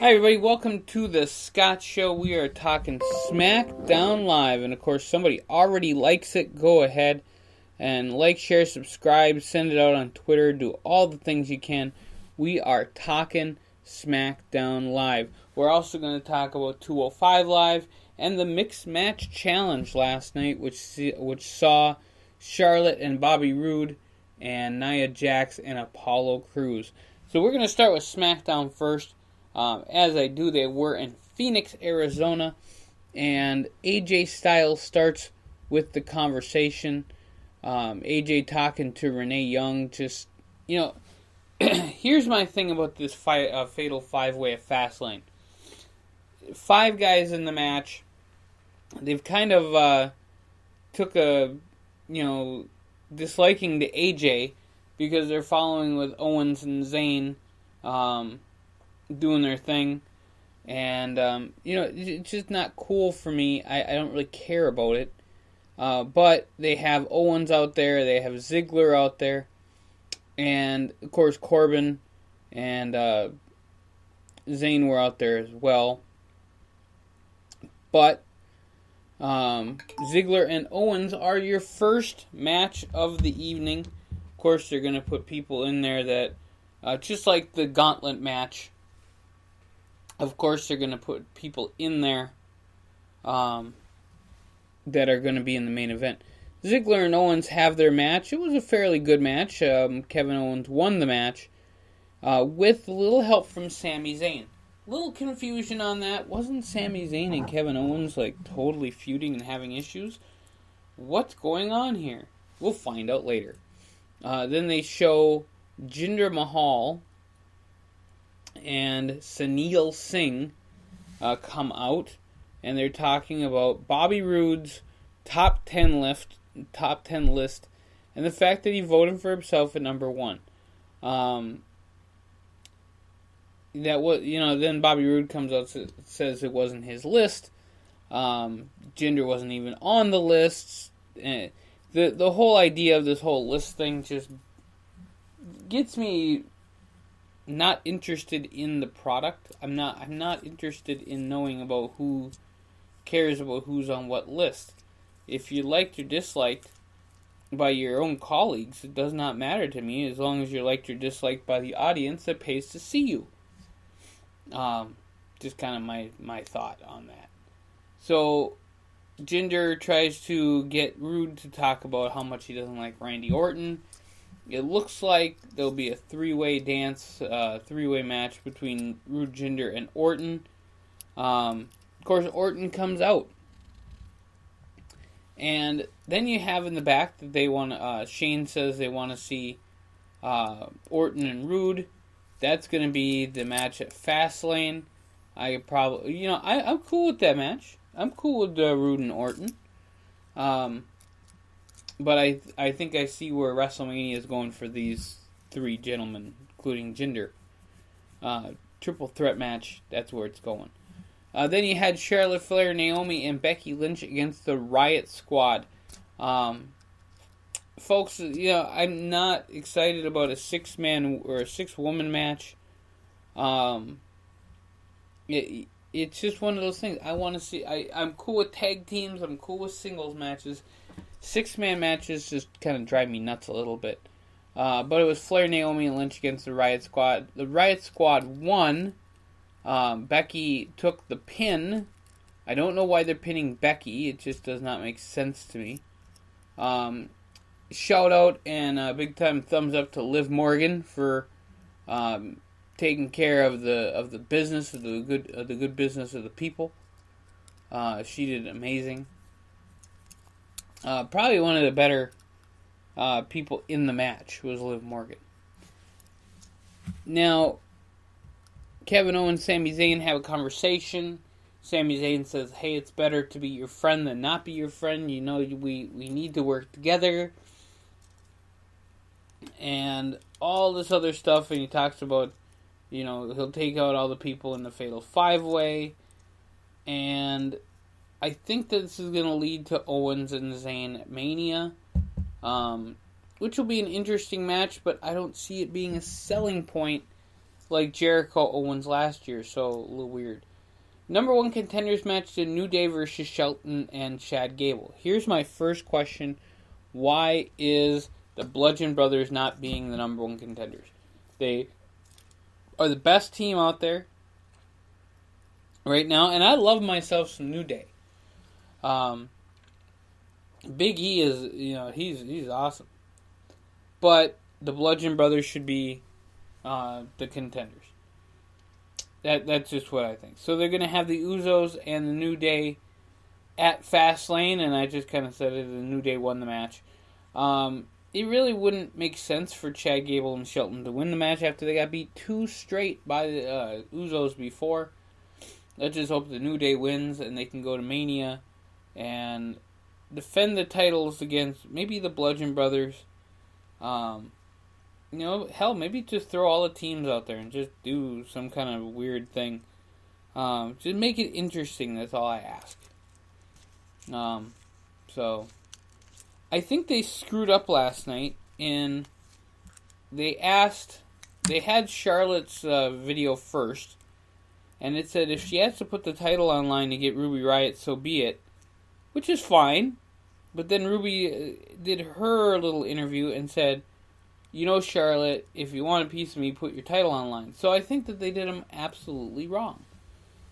Hi everybody, welcome to the Scott Show. We are talking Smackdown Live, and of course somebody already likes it. Go ahead and like, share, subscribe, send it out on Twitter, do all the things you can. We are talking Smackdown Live. We're also going to talk about 205 Live and the Mixed Match Challenge last night, which saw Charlotte and Bobby Roode and Nia Jax and Apollo Crews. So we're going to start with SmackDown first. As I do, they were in Phoenix, Arizona, and AJ Styles starts with the conversation. AJ talking to Renee Young, here's my thing about this Fatal 5-Way at Fastlane. 5 guys in the match. They've kind of took a, disliking to AJ because they're following with Owens and Zayn, doing their thing, and it's just not cool for me. I don't really care about it, but they have Owens out there, they have Ziggler out there, and of course Corbin and Zayn were out there as well, but Ziggler and Owens are your first match of the evening. Of course they're going to put people in there that just like the gauntlet match. Of course, they're going to put people in there that are going to be in the main event. Ziggler and Owens have their match. It was a fairly good match. Kevin Owens won the match with a little help from Sami Zayn. Little confusion on that. Wasn't Sami Zayn and Kevin Owens totally feuding and having issues? What's going on here? We'll find out later. Then they show Jinder Mahal and Sunil Singh come out, and they're talking about Bobby Roode's top 10 list, and the fact that he voted for himself at number 1. Then Bobby Roode comes out and says it wasn't his list. Jinder wasn't even on the lists. The whole idea of this whole list thing just gets me not interested in the product. I'm not interested in knowing about who cares about who's on what list. If you liked or disliked by your own colleagues, it does not matter to me as long as you're liked or disliked by the audience that pays to see you. Just kind of my thought on that. So Jinder tries to get Roode to talk about how much he doesn't like Randy Orton. It looks like there'll be a 3-way match between Roode, Jinder, and Orton. Of course, Orton comes out. And then you have in the back that they want Shane says they want to see Orton and Roode. That's going to be the match at Fastlane. I'm cool with that match. I'm cool with Roode and Orton. But I think I see where WrestleMania is going for these 3 gentlemen, including Jinder. Triple threat match, that's where it's going. Then you had Charlotte Flair, Naomi, and Becky Lynch against the Riot Squad. Folks, I'm not excited about a 6-man or a 6-woman match. It's just one of those things. I want to see. I'm cool with tag teams. I'm cool with singles matches. 6-man matches just kind of drive me nuts a little bit. But it was Flair, Naomi, and Lynch against the Riot Squad. The Riot Squad won. Becky took the pin. I don't know why they're pinning Becky. It just does not make sense to me. Shout out and a big time thumbs up to Liv Morgan for taking care of the business of the good business of the people. She did amazing. Probably one of the better people in the match was Liv Morgan. Now, Kevin Owens and Sami Zayn have a conversation. Sami Zayn says, hey, it's better to be your friend than not be your friend. We need to work together. And all this other stuff. And he talks about, he'll take out all the people in the Fatal 5-Way. And I think that this is going to lead to Owens and Zayn at Mania, which will be an interesting match, but I don't see it being a selling point like Jericho Owens last year, so a little weird. Number 1 contenders match, the New Day versus Shelton and Chad Gable. Here's my first question. Why is the Bludgeon Brothers not being the number 1 contenders? They are the best team out there right now, and I love myself some New Day. Big E is, he's awesome. But the Bludgeon Brothers should be the contenders. That's just what I think. So they're going to have the Usos and the New Day at Fastlane, and I just kind of said it, the New Day won the match. It really wouldn't make sense for Chad Gable and Shelton to win the match after they got beat 2 straight by the Usos before. Let's just hope the New Day wins and they can go to Mania and defend the titles against maybe the Bludgeon Brothers. Hell, maybe just throw all the teams out there and just do some kind of weird thing. Just make it interesting, that's all I ask. So, I think they screwed up last night, and they had Charlotte's video first, and it said if she has to put the title online to get Ruby Riott, so be it, which is fine. But then Ruby did her little interview and said, Charlotte, if you want a piece of me, put your title online. So I think that they did them absolutely wrong.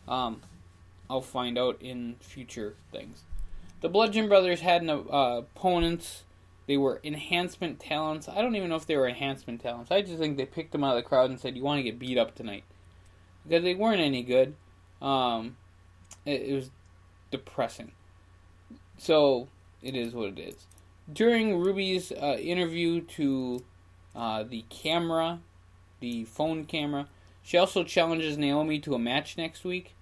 I'll find out in future things. The Bludgeon Brothers had opponents. They were enhancement talents. I don't even know if they were enhancement talents. I just think they picked them out of the crowd and said, you want to get beat up tonight. Because they weren't any good. It was depressing. So, it is what it is. During Ruby's interview to the camera, the phone camera, she also challenges Naomi to a match next week.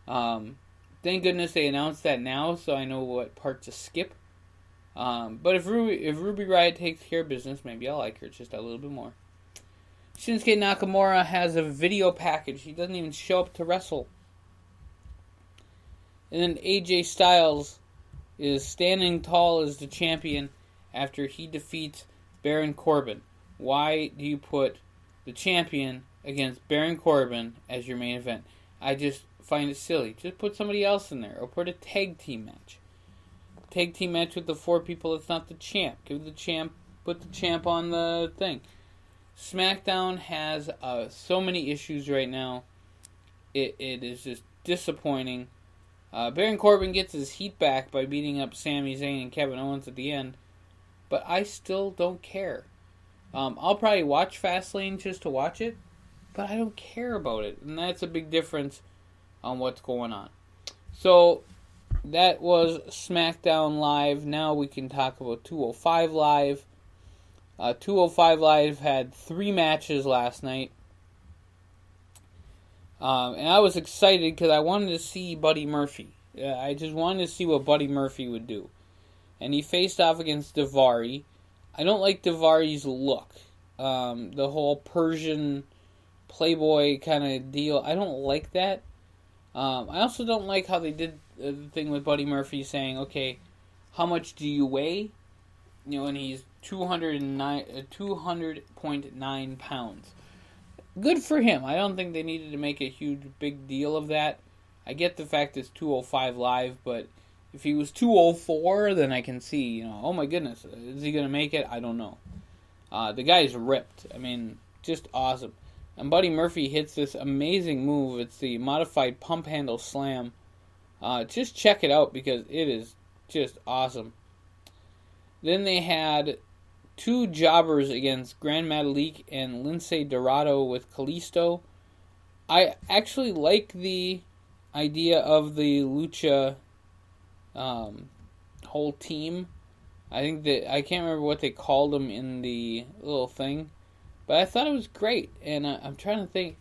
Thank goodness they announced that now, so I know what part to skip. But if Ruby Riott takes care of business, maybe I'll like her just a little bit more. Shinsuke Nakamura has a video package. He doesn't even show up to wrestle. And then AJ Styles is standing tall as the champion after he defeats Baron Corbin. Why do you put the champion against Baron Corbin as your main event? I just find it silly. Just put somebody else in there, or put a tag team match. Tag team match with the 4 people that's not the champ. Put the champ on the thing. SmackDown has so many issues right now. It is just disappointing. Baron Corbin gets his heat back by beating up Sami Zayn and Kevin Owens at the end, but I still don't care. I'll probably watch Fastlane just to watch it, but I don't care about it, and that's a big difference on what's going on. So, that was SmackDown Live. Now we can talk about 205 Live. 205 Live had 3 matches last night. And I was excited because I wanted to see Buddy Murphy. I just wanted to see what Buddy Murphy would do. And he faced off against Daivari. I don't like Daivari's look. The whole Persian playboy kind of deal. I don't like that. I also don't like how they did the thing with Buddy Murphy saying, okay, how much do you weigh? And he's 200.9 pounds. Good for him. I don't think they needed to make a huge, big deal of that. I get the fact it's 205 Live, but if he was 204, then I can see, oh my goodness, is he going to make it? I don't know. The guy's ripped. I mean, just awesome. And Buddy Murphy hits this amazing move. It's the modified pump handle slam. Just check it out because it is just awesome. Then they had 2 jobbers against Grand Metalik and Lince Dorado with Kalisto. I actually like the idea of the Lucha whole team. I think that I can't remember what they called them in the little thing, but I thought it was great. And I'm trying to think.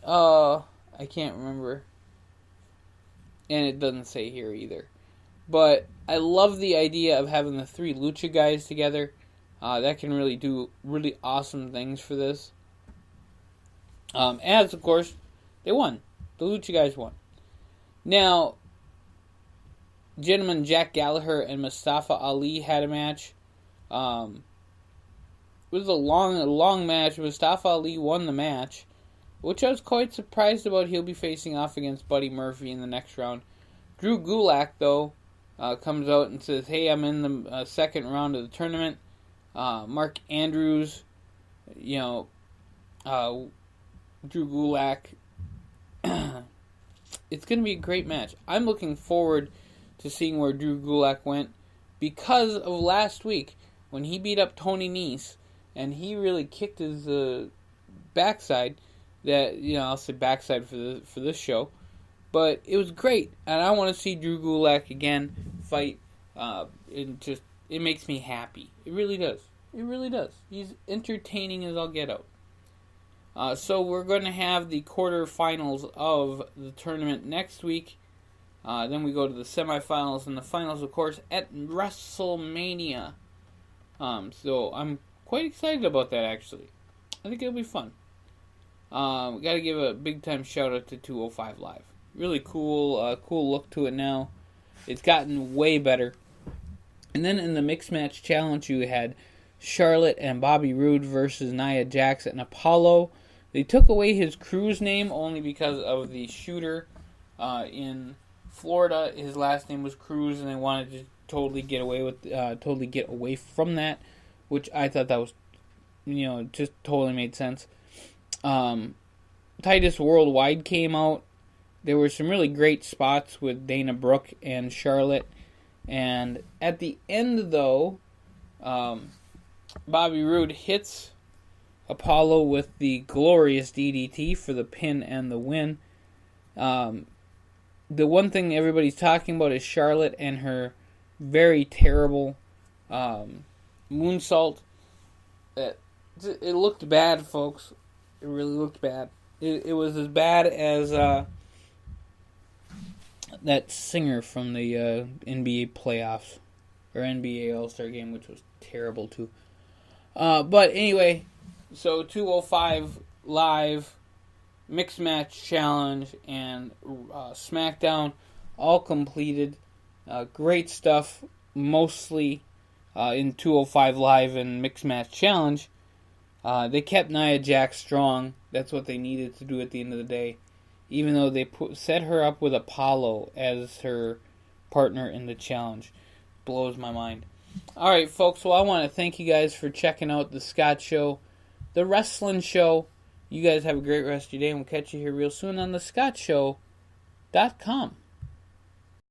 I can't remember, and it doesn't say here either. But I love the idea of having the 3 Lucha guys together. That can really do really awesome things for this. As, of course, they won. The Lucha guys won. Now, gentlemen Jack Gallagher and Mustafa Ali had a match. It was a long match. Mustafa Ali won the match. which I was quite surprised about. He'll be facing off against Buddy Murphy in the next round. Drew Gulak, though, comes out and says, hey, I'm in the second round of the tournament. Mark Andrews, Drew Gulak. It's going to be a great match. I'm looking forward to seeing where Drew Gulak went because of last week when he beat up Tony Nese and he really kicked his backside. That I'll say backside for this show, but it was great, and I want to see Drew Gulak again fight. It makes me happy. It really does. It really does. He's entertaining as all get out. So we're going to have the quarterfinals of the tournament next week. Then we go to the semifinals and the finals, of course, at WrestleMania. So I'm quite excited about that, actually. I think it'll be fun. We got to give a big time shout out to 205 Live. Really cool look to it now. It's gotten way better. And then in the mixed match challenge, you had Charlotte and Bobby Roode versus Nia Jax and Apollo. They took away his crew's name only because of the shooter in Florida. His last name was Cruz, and they wanted to totally get away from that, which I thought that was, just totally made sense. Titus Worldwide came out. There were some really great spots with Dana Brooke and Charlotte. And at the end, though, Bobby Roode hits Apollo with the glorious DDT for the pin and the win. The one thing everybody's talking about is Charlotte and her very terrible moonsault. It looked bad, folks. It really looked bad. It was as bad as that singer from the NBA playoffs or NBA All-Star game, which was terrible too. But anyway, so 205 Live, Mixed Match Challenge, and SmackDown all completed. Great stuff, mostly in 205 Live and Mixed Match Challenge. They kept Nia Jax strong. That's what they needed to do at the end of the day. Even though they set her up with Apollo as her partner in the challenge. Blows my mind. Alright, folks. Well, I want to thank you guys for checking out the Scott Show, the wrestling show. You guys have a great rest of your day, and we'll catch you here real soon on thescottshow.com.